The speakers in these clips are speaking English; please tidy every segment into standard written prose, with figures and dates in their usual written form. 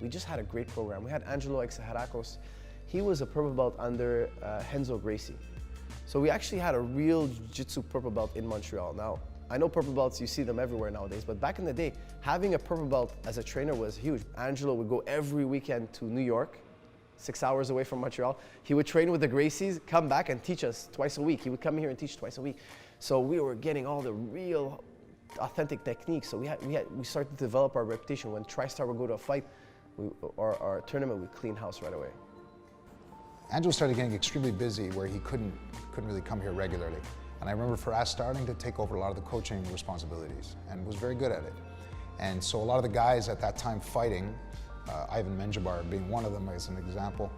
We just had a great program. We had Angelo Exarchos. He was a purple belt under Renzo Gracie. So we actually had a real jiu-jitsu purple belt in Montreal. Now, I know purple belts, you see them everywhere nowadays, but back in the day, having a purple belt as a trainer was huge. Angelo would go every weekend to New York, 6 hours away from Montreal. He would train with the Gracies, come back and teach us twice a week. He would come here and teach twice a week. So we were getting all the real authentic techniques. So we started to develop our reputation. When TriStar would go to a fight or our tournament, we'd clean house right away. Angelo started getting extremely busy where he couldn't really come here regularly. And I remember Firas starting to take over a lot of the coaching responsibilities and was very good at it. And so a lot of the guys at that time fighting, Ivan Menjivar being one of them as an example,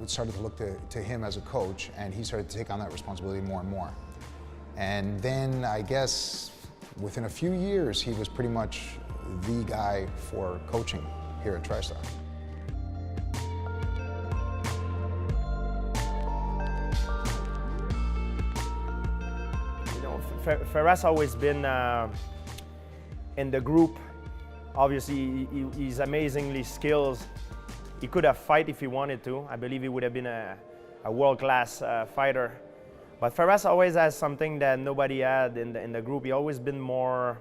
started to look to him as a coach, and he started to take on that responsibility more and more. And then I guess within a few years, he was pretty much the guy for coaching here at TriStar. Firas always been in the group. Obviously, he's amazingly skilled. He could have fight if he wanted to. I believe he would have been a world-class fighter. But Firas always has something that nobody had in the group. He always been more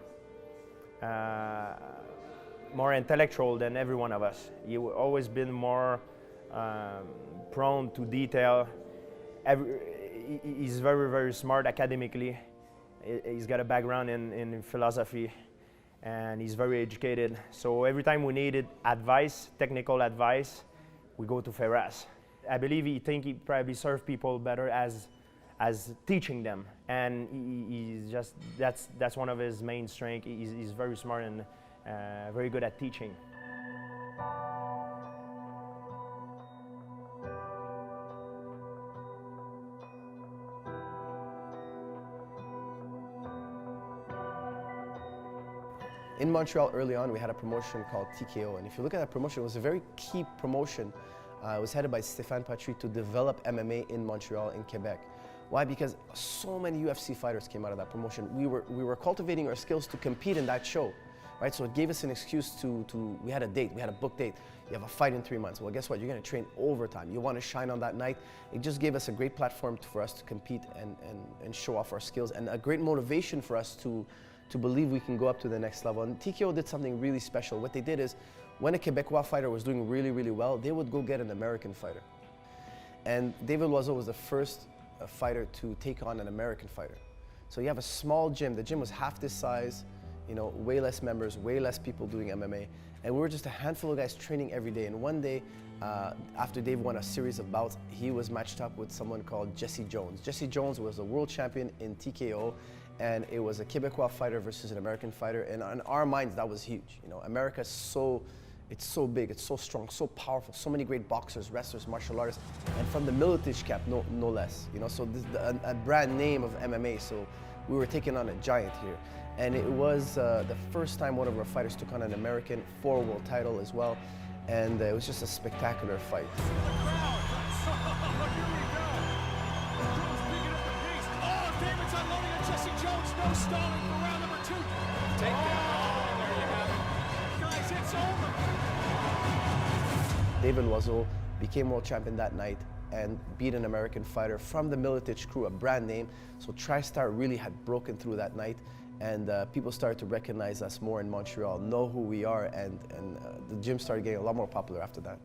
intellectual than every one of us. He always been more prone to detail. He's very, very smart academically. He's got a background in philosophy, and he's very educated. So every time we needed advice, technical advice, we go to Firas. I believe he probably serve people better as teaching them, and he's just that's one of his main strengths. He's very smart and very good at teaching. In Montreal early on, we had a promotion called TKO, and if you look at that promotion, it was a very key promotion. It was headed by Stéphane Patry to develop MMA in Montreal, in Quebec. Why? Because so many UFC fighters came out of that promotion. We were cultivating our skills to compete in that show, right? So it gave us an excuse we had a date, we had a book date. You have a fight in 3 months. Well, guess what? You're going to train overtime. You want to shine on that night. It just gave us a great platform for us to compete and show off our skills, and a great motivation for us to believe we can go up to the next level. And TKO did something really special. What they did is, when a Quebecois fighter was doing really, really well, they would go get an American fighter. And David Loiseau was the first fighter to take on an American fighter. So you have a small gym. The gym was half this size, you know, way less members, way less people doing MMA. And we were just a handful of guys training every day. And one day, after Dave won a series of bouts, he was matched up with someone called Jesse Jones. Jesse Jones was a world champion in TKO, and it was a Quebecois fighter versus an American fighter. And in our minds, that was huge. You know, America is it's so big, it's so strong, so powerful, so many great boxers, wrestlers, martial artists, and from the Militich camp, no less. You know, so this is a brand name of MMA. So we were taking on a giant here. And it was the first time one of our fighters took on an American for a world title as well. And it was just a spectacular fight. David's unloading on Jesse Jones. No stalling for round number 2. Takedown. There you have it. Guys, it's over. David Loiseau became world champion that night and beat an American fighter from the Militich crew, a brand name. So TriStar really had broken through that night, and people started to recognize us more in Montreal, know who we are, and the gym started getting a lot more popular after that.